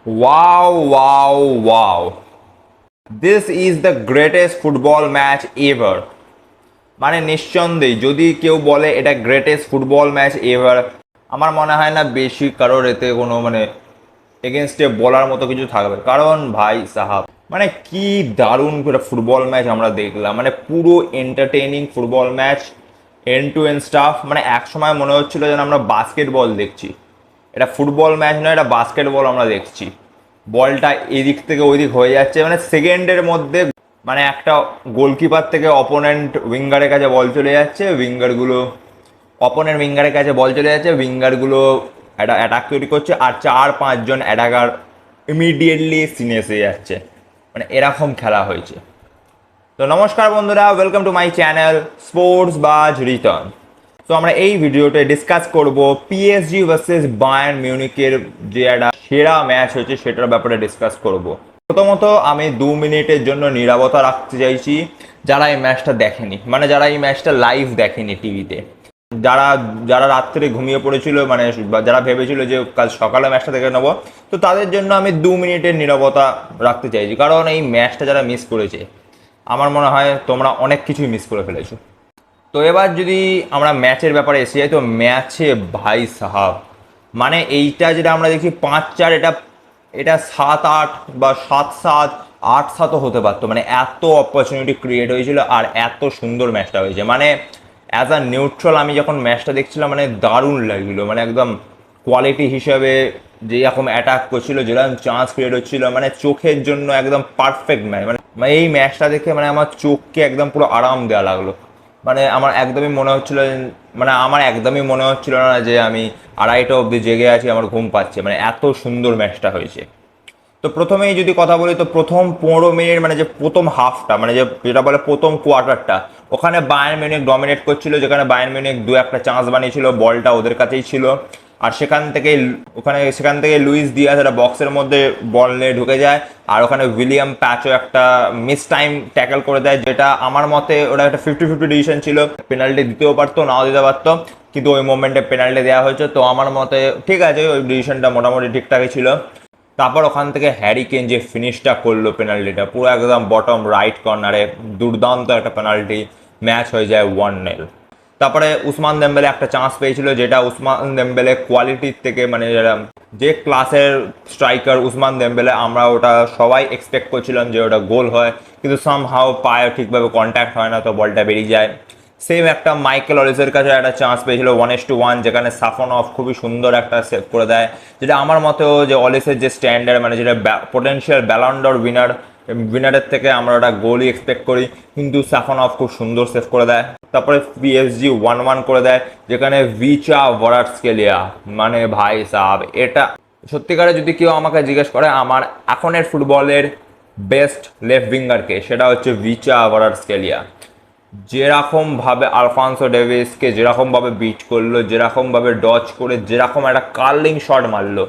Wow, wow, wow. This is the greatest football match ever. মানে নিঃসন্দেহে যদি কেউ বলে এটা গ্রেটেস্ট ফুটবল ম্যাচ এভার, আমার মনে হয় না বেশি কারোর এতে কোনো এগেনস্টে বলার মতো কিছু থাকবে। কারণ ভাই সাহাব, কি দারুণ করে ফুটবল ম্যাচ আমরা দেখলাম, পুরো entertaining football match, end to end stuff. এক সময় মনে হচ্ছিল যেন আমরা বাস্কেটবল দেখছি। এটা ফুটবল ম্যাচ নয়, এটা বাস্কেটবল আমরা দেখছি। বলটা এদিক থেকে ওই দিক হয়ে যাচ্ছে, সেকেন্ডের মধ্যে একটা গোলকিপার থেকে অপোনেন্ট উইঙ্গারের কাছে বল চলে যাচ্ছে, অপোনেন্ট উইঙ্গারের কাছে বল চলে যাচ্ছে, উইঙ্গারগুলো একটা অ্যাটাক তৈরি করছে, আর 4-5 জন অ্যাটাকার ইমিডিয়েটলি সিনে এসে যাচ্ছে। এরকম খেলা হয়েছে। তো নমস্কার বন্ধুরা, welcome to my channel sports বাজ রিটার্ন। তো আমরা এই ভিডিওতে ডিসকাস করব পিএসজি ভার্সেস বায়ার্ন মিউনিকের যে একটা সেরা ম্যাচ হয়েছে সেটার ব্যাপারে ডিসকাস করব। প্রথমত আমি 2 মিনিটের জন্য নীরবতা রাখতে চাইছি যারা এই ম্যাচটা দেখেনি, যারা এই ম্যাচটা লাইভ দেখেনি টিভিতে, যারা যারা রাত্রে ঘুমিয়ে পড়েছিল, যারা ভেবেছিল যে কাল সকালে ম্যাচটা দেখে নেবো, তো তাদের জন্য আমি 2 মিনিটের নীরবতা রাখতে চাইছি। কারণ এই ম্যাচটা যারা মিস করেছে, আমার মনে হয় তোমরা অনেক কিছুই মিস করে ফেলেছো। তো এবার যদি আমরা ম্যাচের ব্যাপারে এসে যাই, তো ম্যাচে ভাই সাহাব, এইটা যেটা আমরা দেখি 5-4, এটা এটা 7-8 বা 7-7, 8-7ও হতে পারতো। এত অপরচুনিটি ক্রিয়েট হয়েছিল আর এত সুন্দর ম্যাচটা হয়েছে। অ্যাজ আ নিউট্রাল আমি যখন ম্যাচটা দেখছিলাম, দারুণ লাগছিল। একদম কোয়ালিটি হিসাবে যেরকম অ্যাটাক করছিল, যেরকম চান্স ক্রিয়েট হচ্ছিল, চোখের জন্য একদম পারফেক্ট ম্যাচ। এই ম্যাচটা দেখে আমার চোখকে একদম পুরো আরাম দেওয়া লাগলো। আমার একদমই মনে হচ্ছিল না যে আমি 2:30 অবধি জেগে আছি, আমার ঘুম পাচ্ছে। এত সুন্দর ম্যাচটা হয়েছে। তো প্রথমেই যদি কথা বলি, তো প্রথম 15 মিনিট, যে প্রথম হাফটা, যেটা বলে প্রথম কোয়ার্টারটা, ওখানে বায়ার্ন মিউনিখ ডমিনেট করছিল। যেখানে বায়ার্ন মিউনিখ 2-1টা চান্স বানিয়েছিল, বলটা ওদের কাছেই ছিল। আর সেখান থেকে লুইস দিয়াস একটা বক্সের মধ্যে বল নিয়ে ঢুকে যায়, আর ওখানে উইলিয়াম প্যাচও একটা মিস টাইম ট্যাকল করে দেয়, যেটা আমার মতে ওটা একটা 50-50 ডিসিশন ছিল। পেনাল্টি দিতেও পারতো, নাও দিতে পারতো, কিন্তু ওই মোমেন্টে পেনাল্টি দেওয়া হয়েছে। তো আমার মতে ঠিক আছে, ওই ডিসিশনটা মোটামুটি ঠিকঠাকই ছিল। তারপর ওখান থেকে হ্যারি কেন যে ফিনিশটা করলো, পেনাল্টিটা পুরো একদম বটম রাইট কর্নারে, দুর্দান্ত একটা পেনাল্টি। ম্যাচ হয়ে যায় 1-0। তারপরে উসমান দেম্বেলে একটা চান্স পেয়েছিল, যেটা উসমান দেম্বেলে কোয়ালিটির থেকে, যে ক্লাসের স্ট্রাইকার উসমান দেম্বেলে, আমরা ওটা সবাই এক্সপেক্ট করছিলাম যে ওটা গোল হয়, কিন্তু সামহাও পায়ে ঠিকভাবে কন্ট্যাক্ট হয় না, তো বলটা বেরিয়ে যায়। সেম একটা মাইকেল অলিসের কাছে একটা চান্স পেয়েছিল 1:1, যেখানে সাফনভ খুবই সুন্দর একটা সেভ করে দেয়, যেটা আমার মতেও যে অলিসের যে স্ট্যান্ডার্ড, যেটা পোটেনশিয়াল ব্যালন্ডর উইনারের থেকে আমরা ওটা গোলই এক্সপেক্ট করি, কিন্তু সাফনভ খুব সুন্দর সেভ করে দেয়। তারপরে পিএসজি 1-1 করে দেয়, যেখানে ভিচা ভরাটস্কেলিয়া, ভাই সাহাব, এটা সত্যিকারে যদি কেউ আমাকে জিজ্ঞেস করে আমার এখনের ফুটবলের বেস্ট লেফট উইঙ্গারকে, সেটা হচ্ছে ভিচা ভরাটস্কেলিয়া। যেরকমভাবে আলফান্সো ডেভিসকে যেরকমভাবে বিট করলো, যেরকমভাবে ডচ করে যেরকম একটা কার্লিং শট মারলো,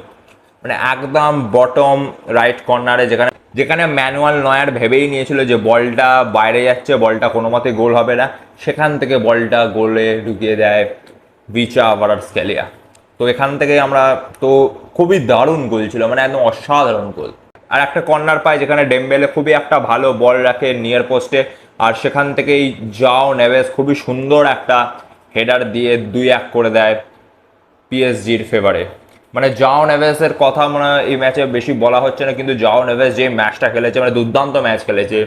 একদম বটম রাইট কর্নারে, যেখানে যেখানে ম্যানুয়াল নয়ার ভেবেই নিয়েছিল যে বলটা বাইরে যাচ্ছে, বলটা কোনো মতে গোল হবে না, সেখান থেকে বলটা গোলে ঢুকিয়ে দেয় ভিচা ভারাটস্কেলিয়া। তো এখান থেকে আমরা, তো খুবই দারুণ গোল ছিল, একদম অসাধারণ গোল। আর একটা কর্নার পায়, যেখানে ডেম্বেলে খুবই একটা ভালো বল রাখে নিয়ার পোস্টে, আর সেখান থেকেই জাও নেভেস খুবই সুন্দর একটা হেডার দিয়ে 2-1 করে দেয় পিএসজির ফেভারে। জাও নেভেসের কথা এই ম্যাচে বেশি বলা হচ্ছে না, কিন্তু জাও নেভেস যে ম্যাচটা খেলেছে, দুর্দান্ত ম্যাচ খেলেছে।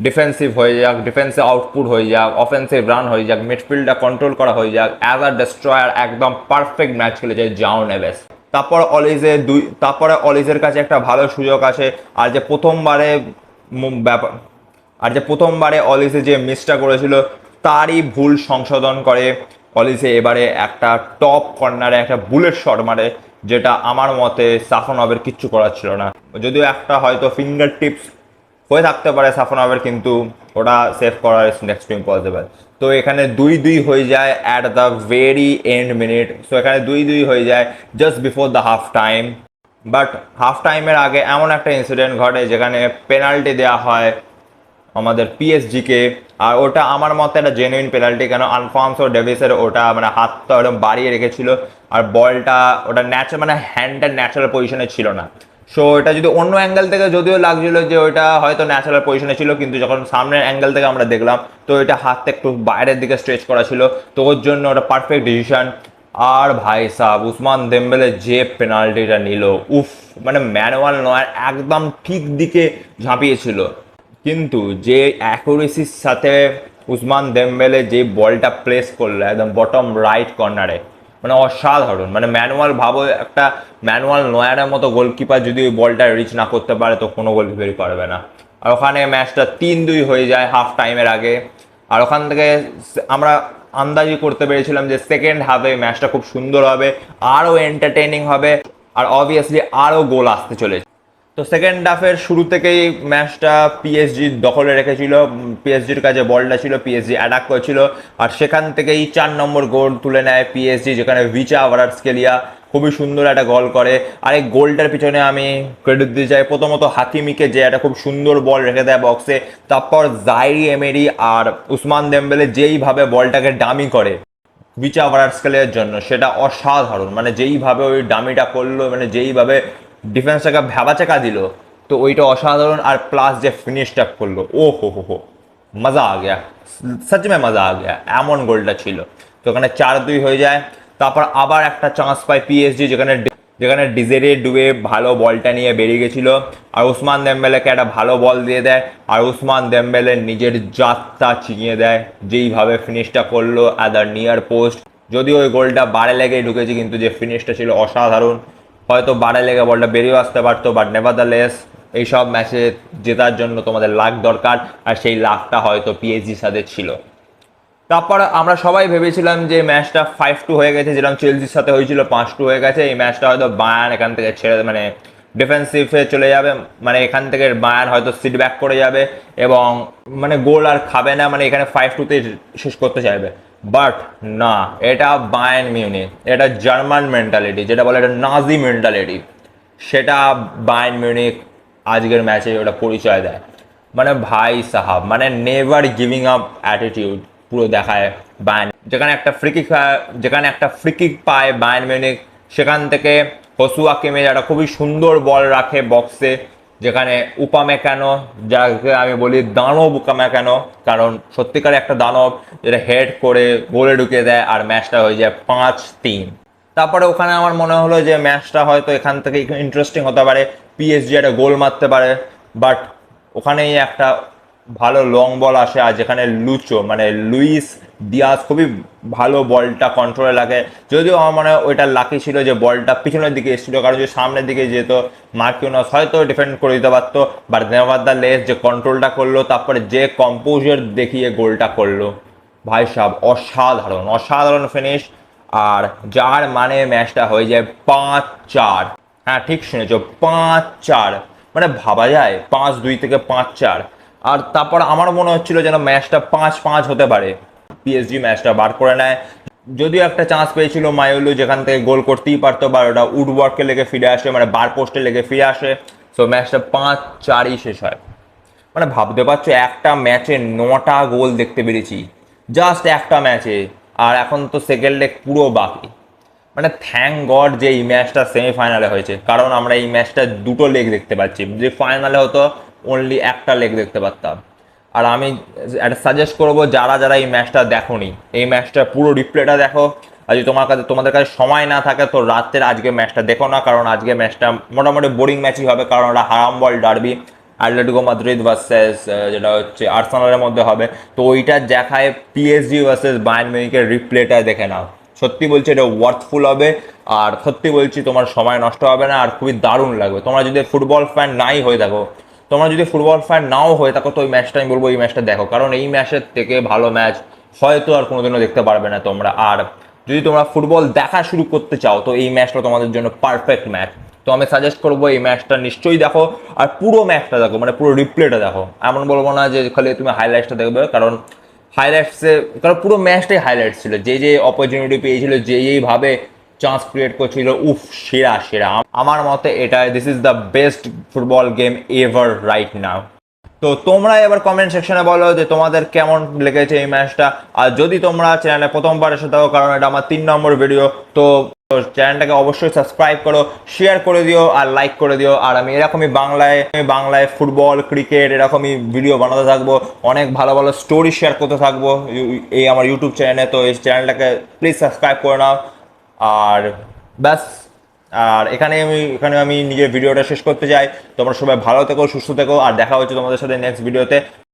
ডিফেন্সিভ হয়ে যাক, ডিফেন্সে আউটপুট হয়ে যাক, অফেন্সিভ রান হয়ে যাক, মিডফিল্ডটা কন্ট্রোল করা হয়ে যাক, অ্যাজ আ ডেস্ট্রয়ার একদম পারফেক্ট ম্যাচ খেলেছে জাও নেভেস। তারপরে অলিজের কাছে একটা ভালো সুযোগ আসে, আর যে প্রথমবারে ব্যাপার আর যে প্রথমবারে অলিসে যে মিসটা করেছিল, তারই ভুল সংশোধন করে অলিসে এবারে একটা টপ কর্নারে একটা বুলেট শট মারে, যেটা আমার মতে সাফনভের কিচ্ছু করার ছিল না। যদিও একটা হয়তো ফিঙ্গার টিপস হয়ে থাকতে পারে সাফনভের, কিন্তু ওটা সেভ করা নেক্সট টু ইম্পসিবল। তো এখানে 2-2 হয়ে যায় at the very end minute. So এখানে 2-2 হয়ে যায় just before the half time. But half টাইমের আগে এমন একটা ইনসিডেন্ট ঘটে, যেখানে পেনাল্টি দেওয়া হয় আমাদের পিএসজিকে। আর ওটা আমার মতে একটা জেনুইন পেনাল্টি, কেন আলফান্সো ডেভিসের ওটা হাতটা ওরকম বাড়িয়ে রেখেছিল, আর বলটা ওটা হ্যান্ডটা ন্যাচারাল পজিশনে ছিল না। সো এটা যদি অন্য অ্যাঙ্গেল থেকে যদিও লাগছিল যে ওইটা হয়তো ন্যাচারাল পজিশনে ছিল, কিন্তু যখন সামনের অ্যাঙ্গেল থেকে আমরা দেখলাম তো এটা হাতটা একটু বাইরের দিকে স্ট্রেচ করা ছিল, তো ওর জন্য ওটা পারফেক্ট ডিসিশন। আর ভাই সাহেব উসমান দেমবেলে যে পেনাল্টিটা নিল, উফ, মানে ম্যানুয়াল নয়, একদম ঠিক দিকে ঝাঁপিয়েছিল, কিন্তু যে অ্যাকুরেসির সাথে উসমান দেমবেলে যে বলটা প্লেস করলো একদম বটম রাইট কর্নারে, মানে অসাধারণ। মানে ম্যানুয়াল ভাবো, একটা ম্যানুয়াল নয়ারের মতো গোলকিপার যদি ওই বলটা রিচ না করতে পারে তো কোনো গোলকিপারই পারবে না। আর ওখানে ম্যাচটা 3-2 হয়ে যায় হাফ টাইমের আগে। আর ওখান থেকে আমরা আন্দাজি করতে পেরেছিলাম যে সেকেন্ড হাফে ম্যাচটা খুব সুন্দর হবে, আরও এন্টারটেইনিং হবে, আর অবভিয়াসলি আরও গোল আসতে চলেছে। তো সেকেন্ড হাফের শুরু থেকেই ম্যাচটা পিএসজি দখলে রেখেছিল, পিএসজির কাছে বলটা ছিল, পিএসজি অ্যাটাক করেছিল, আর সেখান থেকেই 4 নম্বর গোল তুলে নেয় পিএসজি, যেখানে ভিচা ভারাটস্কেলিয়া খুবই সুন্দর একটা গোল করে। আর এই গোলটার পিছনে আমি ক্রেডিট দিতে চাই প্রথমত হাকিমিকে, যে একটা খুব সুন্দর বল রেখে দেয় বক্সে, তারপর জাইরি এমেরি আর উসমান দেমবেলে যেইভাবে বলটাকে ডামি করে ভিচা ভারাটস্কেলিয়ার জন্য, সেটা অসাধারণ। মানে যেইভাবে ওই ডামিটা করলো, মানে যেইভাবে ডিফেন্সটাকে ভ্যাবাচাকা দিল, তো ওইটা অসাধারণ। আর প্লাস যে ফিনিশটা করলো, ও হো মজা আ গিয়া, সচ মে মজা আ গিয়া, এমন গোলটা ছিল। তো ওখানে 4-2 হয়ে যায়। তারপর আবার একটা চান্স পায় পিএসজি, যেখানে যেখানে ডিজেরে ডুবে ভালো বলটা নিয়ে বেরিয়ে গেছিল, আর উসমান দেমবেলেকে একটা ভালো বল দিয়ে দেয়, আর উসমান দেমবেলে নিজের জাতটা চিনিয়ে দেয় যেইভাবে ফিনিশটা করলো অ্যাট দ্য নিয়ার পোস্ট। যদিও ওই গোলটা বারে লেগেই ঢুকেছে, কিন্তু যে ফিনিশটা ছিল অসাধারণ। হয়তো বারে লেগে বলটা বেরিয়ে আসতে পারতো, বাট নেভারদালেস এইসব ম্যাচে জেতার জন্য তোমাদের লাক দরকার, আর সেই লাকটা হয়তো পিএসজির সাথে ছিল। তারপর আমরা সবাই ভেবেছিলাম যে ম্যাচটা 5-2 হয়ে গেছে, যেরকম চেলসির সাথে হয়েছিল 5-2 হয়ে গেছে, এই ম্যাচটা হয়তো বায়ার্ন এখান থেকে ছেড়ে, মানে ডিফেন্সিভে চলে যাবে, মানে এখান থেকে বায়ার্ন হয়তো সিট ব্যাক করে যাবে এবং মানে গোল আর খাবে না, মানে এখানে 5-2-তে শেষ করতে চাইবে। বাট না, এটা বায়ার্ন মিউনিখ, এটা জার্মান মেন্টালিটি, যেটা বলে এটা নাজি মেন্টালিটি, সেটা বায়ার্ন মিউনিখ আজকের ম্যাচে ওটা পরিচয় দেয়। মানে ভাই সাহাব, মানে নেভার গিভিং আপ অ্যাটিটিউড পুরো দেখায় বায়ার্ন। যেখানে একটা ফ্রিকিক পায় বায়ার্ন মিউনিখ, সেখান থেকে হসুয়া কিমিচ একটা খুবই সুন্দর বল রাখে বক্সে, যেখানে উপামেকানো, যাকে আমি বলি দানব উপামেকানো, কারণ সত্যিকারে একটা দানব, যেটা হেড করে গোলে ঢুকিয়ে দেয়, আর ম্যাচটা হয়ে যায় 5-3। তারপরে ওখানে আমার মনে হলো যে ম্যাচটা হয়তো এখান থেকে ইন্টারেস্টিং হতে পারে, পিএসজি একটা গোল মারতে পারে, বাট ওখানেই একটা ভালো লং বল আসে, আর যেখানে লুচো মানে লুইস দিয়াজ খুবই ভালো বলটা কন্ট্রোলে লাগে। যদিও আমার মনে হয় ওইটা লাকি ছিল যে বলটা পিছনের দিকে এসেছিল, কারণ যদি সামনের দিকে যেত মার্কিউনাস হয়তো ডিফেন্ড করে দিতে পারতো, বাট নেভারদালেস যে কন্ট্রোলটা করলো, তারপরে যে কম্পোজার দেখিয়ে গোলটা করলো, ভাই সাহেব অসাধারণ, অসাধারণ ফিনিশ। আর যার মানে ম্যাচটা হয়ে যায় 5-4। হ্যাঁ ঠিক শুনেছ, 5-4, মানে ভাবা যায় 5-2 থেকে 5-4। আর তারপর আমার মনে হচ্ছিল যেন ম্যাচটা 5-5 হতে পারে, পিএসজি ম্যাচটা বার করে নেয়। যদিও একটা চান্স পেয়েছিল মাইলু, যেখান থেকে গোল করতেই পারতো, বা ওটা উডওয়ার্কে লেগে ফিরে আসে, মানে বার পোস্টে লেগে ফিরে আসে। সো ম্যাচটা 5-4ই শেষ হয়। মানে ভাবতে পারছো, একটা ম্যাচে 9টা গোল দেখতে পেরেছি, জাস্ট একটা ম্যাচে। আর এখন তো সেকেন্ড লেগ পুরো বাকি। মানে থ্যাংক গড যে এই ম্যাচটা সেমিফাইনালে হয়েছে, কারণ আমরা এই ম্যাচটা দুটো লেগ দেখতে পাচ্ছি, যে ফাইনালে হতো অনলি একটা লেগ দেখতে পারতাম। আর আমি একটা সাজেস্ট করবো, যারা যারা এই ম্যাচটা দেখোনি, এই ম্যাচটা পুরো রিপ্লেটা দেখো। আর যদি তোমাদের কাছে সময় না থাকে তো রাত্রের আজকে ম্যাচটা দেখো না, কারণ আজকে ম্যাচটা মোটামুটি বোরিং ম্যাচই হবে, কারণ ওটা হারাম বল ডার্বি, অ্যাটলেটিকো মাদ্রিদ ভার্সেস যেটা হচ্ছে আর্সেনালের মধ্যে হবে। তো ওইটা দেখায় পিএসজি ভার্সেস বায়ার্ন মিউনিখের রিপ্লেটা দেখে নাও, সত্যি বলছি এটা ওয়ার্থফুল হবে। আর সত্যি বলছি তোমার সময় নষ্ট হবে না, আর খুবই দারুণ লাগবে। তোমরা যদি ফুটবল ফ্যান নাই হয়ে থাকো, তোমরা যদি ফুটবল ফ্যান নাও হয়ে থাকো, তো ওই ম্যাচটা আমি বলবো এই ম্যাচটা দেখো, কারণ এই ম্যাচের থেকে ভালো ম্যাচ হয়তো আর কোনোদিনও দেখতে পারবে না তোমরা। আর যদি তোমরা ফুটবল দেখা শুরু করতে চাও তো এই ম্যাচটা তোমাদের জন্য পারফেক্ট ম্যাচ। তো আমি সাজেস্ট করবো এই ম্যাচটা নিশ্চয়ই দেখো, আর পুরো ম্যাচটা দেখো, মানে পুরো রিপ্লেটা দেখো। এমন বলবো না যে খালি তুমি হাইলাইটসটা দেখবে, কারণ কারণ পুরো ম্যাচটাই হাইলাইট ছিল, যে যে অপরচুনিটি পেয়েছিল, যে যেইভাবে চান্স ক্রিয়েট করছিল, উফ, সেরা সেরা। আমার মতে এটা this is the best football game ever right now. তো তোমরা এবার কমেন্ট সেকশনে বলো যে তোমাদের কেমন লেগেছে এই ম্যাচটা। আর যদি তোমরা চ্যানেলে প্রথমবার এসে থাকো, কারণ এটা আমার 3 নম্বর ভিডিও, তো তো চ্যানেলটাকে অবশ্যই সাবস্ক্রাইব করো, শেয়ার করে দিও আর লাইক করে দিও। আর আমি এরকমই বাংলায় ফুটবল ক্রিকেট এরকমই ভিডিও বানাতে থাকবো, অনেক ভালো ভালো স্টোরি শেয়ার করতে থাকবো এই আমার ইউটিউব চ্যানেলে। তো এই চ্যানেলটাকে প্লিজ সাবস্ক্রাইব করে নাও। আর ব্যাস, আর এখানে আমি নিজের ভিডিওটা শেষ করতে চাই। তোমরা সবাই ভালো থেকো, সুস্থ থেকো, আর দেখা হচ্ছে তোমাদের সাথে নেক্সট ভিডিওতে।